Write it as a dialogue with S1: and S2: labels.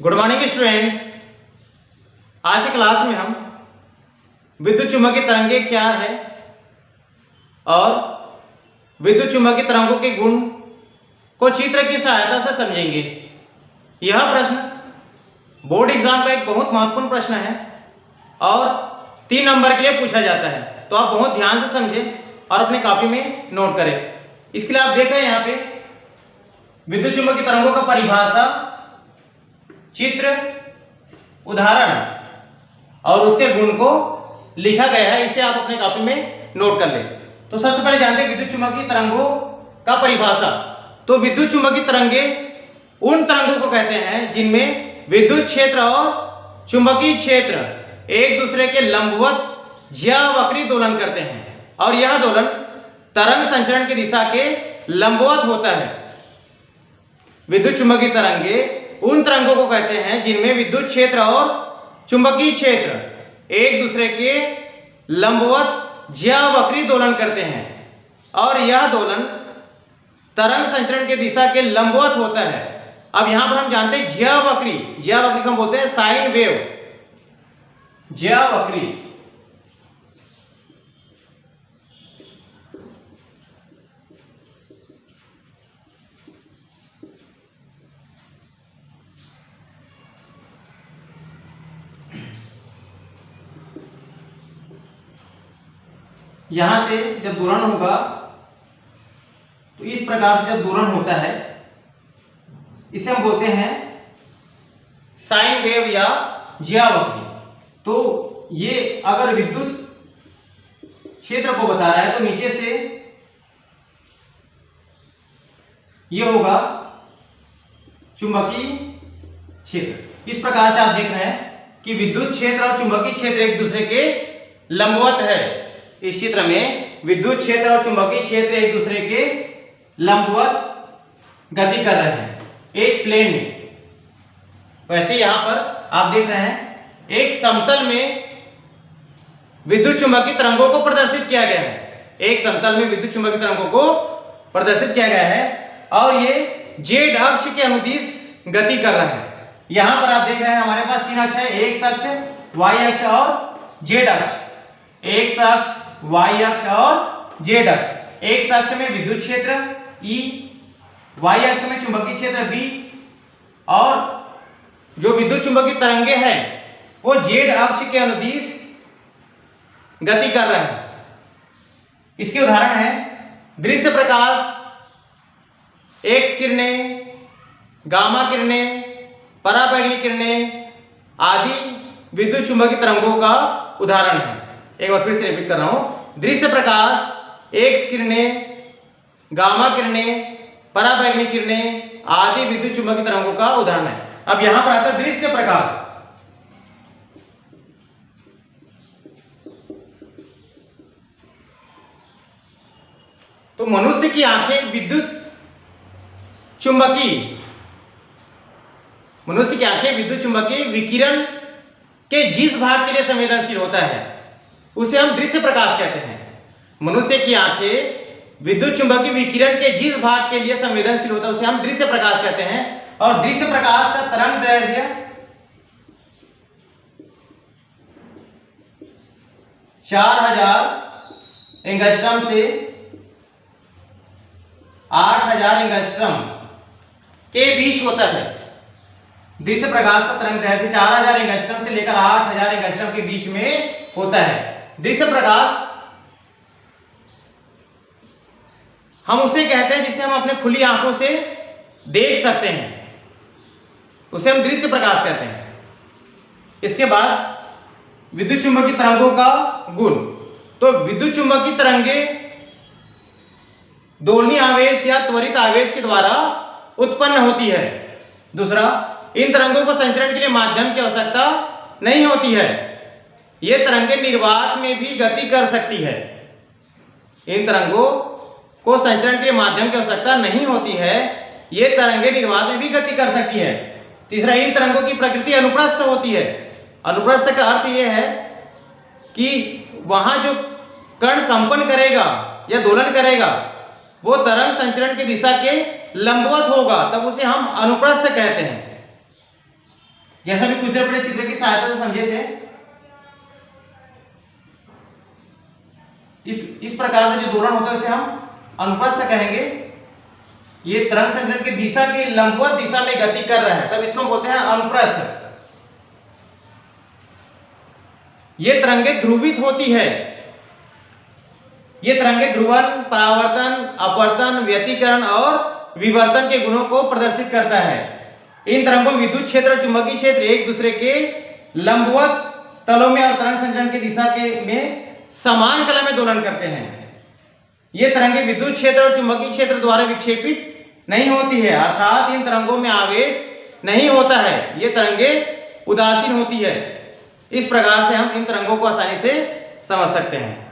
S1: Good morning students. आज की class में हम विद्युत चुम्बकीय तरंगे क्या है और विद्युत चुम्बकीय तरंगों के गुण को चित्र की सहायता से समझेंगे। यह प्रश्न बोर्ड एग्जाम का एक बहुत महत्वपूर्ण प्रश्न है और 3 नंबर के लिए पूछा जाता है, तो आप बहुत ध्यान से समझें और अपनी कॉपी में नोट करें। इसके लिए आप देख रहे हैं यहाँ पे विद्युत चुम्बकीय तरंगों का परिभाषा, चित्र, उदाहरण और उसके गुण को लिखा गया है। इसे आप अपने कॉपी में नोट कर लें। तो सबसे पहले जानते हैं विद्युत चुम्बकीय तरंगों का परिभाषा। तो विद्युत चुम्बकीय तरंगे उन तरंगों को कहते हैं जिनमें विद्युत क्षेत्र और चुंबकीय क्षेत्र एक दूसरे के लंबवत या वक्री दोलन करते हैं और यह दोलन तरंग संचरण की दिशा के लंबवत होता है। विद्युत चुम्बकीय तरंगे उन तरंगों को कहते हैं जिनमें विद्युत क्षेत्र और चुंबकीय क्षेत्र एक दूसरे के लंबवत या वक्री दोलन करते हैं और यह दोलन तरंग संचरण की दिशा के लंबवत होता है। अब यहां पर हम जानते हैं ज्यावक्री को हम बोलते हैं साइन वेव। ज्यावक्री यहां से जब दोलन होगा तो इस प्रकार से जब दोलन होता है इसे हम बोलते हैं साइन वेव या ज्यावक्री। तो ये अगर विद्युत क्षेत्र को बता रहा है तो नीचे से ये होगा चुंबकीय क्षेत्र। इस प्रकार से आप देख रहे हैं कि विद्युत क्षेत्र और चुंबकीय क्षेत्र एक दूसरे के लंबवत है। इस चित्र में विद्युत क्षेत्र और चुंबकीय क्षेत्र एक दूसरे के लंबवत गति कर रहे हैं एक प्लेन में। वैसे यहां पर आप देख रहे हैं एक समतल में विद्युत चुम्बकीय तरंगों को प्रदर्शित किया गया है। एक समतल में विद्युत चुम्बकीय तरंगों को प्रदर्शित किया गया है और ये जेड अक्ष के अनुदिश गति कर रहा है। यहां पर आप देख रहे हैं हमारे पास 3 अक्ष है, एक्स अक्ष, वाई अक्ष और जेड अक्ष। एक्स अक्ष, वाई अक्ष और जेड अक्ष। एक्स अक्ष में विद्युत क्षेत्र E, वाई अक्ष में चुंबकीय क्षेत्र B और जो विद्युत चुंबकीय तरंगे हैं वो जेड अक्ष के अनुदिश गति कर रहे हैं। इसके उदाहरण है दृश्य प्रकाश, एक्स किरणें, गामा किरणें, पराबैंगनी किरणें आदि विद्युत चुंबकीय तरंगों का उदाहरण है। एक बार फिर से रिपीट कर रहा हूं, दृश्य प्रकाश, एक्स किरणें, गामा किरणें, पराबैंगनी किरणें आदि विद्युत चुंबकीय तरंगों का उदाहरण है। अब यहां पर आता है दृश्य प्रकाश। तो मनुष्य की आंखें विद्युत चुंबकीय विकिरण के जिस भाग के लिए संवेदनशील होता है उसे हम दृश्य प्रकाश कहते हैं। मनुष्य की आंखें विद्युत चुंबकीय विकिरण के जिस भाग के लिए संवेदनशील होता है उसे हम दृश्य प्रकाश कहते हैं। और दृश्य प्रकाश का तरंग दैर्ध्य 4000 एंगस्ट्रम से 8000 एंगस्ट्रम के बीच होता है। दृश्य प्रकाश का तरंग दैर्ध्य 4000 एंगस्ट्रम से लेकर 8000 एंगस्ट्रम के बीच में होता है। दृश्य प्रकाश हम उसे कहते हैं जिसे हम अपने खुली आंखों से देख सकते हैं, उसे हम दृश्य प्रकाश कहते हैं। इसके बाद विद्युत चुंबकीय तरंगों का गुण। तो विद्युत चुंबकीय तरंगे दोलनीय आवेश या त्वरित आवेश के द्वारा उत्पन्न होती है। दूसरा, इन तरंगों को संचरण के लिए माध्यम की आवश्यकता नहीं होती है। ये तरंगे निर्वात में भी गति कर सकती है। इन तरंगों को संचरण के लिए माध्यम की आवश्यकता नहीं होती है, ये तरंगे निर्वात में भी गति कर सकती है। तीसरा, इन तरंगों की प्रकृति अनुप्रस्थ होती है। अनुप्रस्थ का अर्थ यह है कि वहां जो कण कंपन करेगा या दोलन करेगा वो तरंग संचरण की दिशा के लंबवत होगा, तब उसे हम अनुप्रस्थ कहते हैं। जैसा भी कुछ देर पहले चित्र की सहायता से समझे थे। इस प्रकार से जो दोलन होता है उसे हम अनुप्रस्थ कहेंगे। ये तरंग संचरण की दिशा के लंबवत दिशा में गति कर रहा है, तब इसको बोलते हैं अनुप्रस्थ। ये तरंगें ध्रुवित होती है। ये तरंगें ध्रुवन, परावर्तन, अपवर्तन, व्यतिकरण और विवर्तन के गुणों को प्रदर्शित करता है। इन तरंगों में विद्युत क्षेत्र और चुंबकीय क्षेत्र एक दूसरे के लंबवत तलों में और तरंग संचरण की दिशा के में समान कला में दोलन करते हैं। ये तरंगें विद्युत क्षेत्र और चुंबकीय क्षेत्र द्वारा विक्षेपित नहीं होती है, अर्थात इन तरंगों में आवेश नहीं होता है। ये तरंगें उदासीन होती है। इस प्रकार से हम इन तरंगों को आसानी से समझ सकते हैं।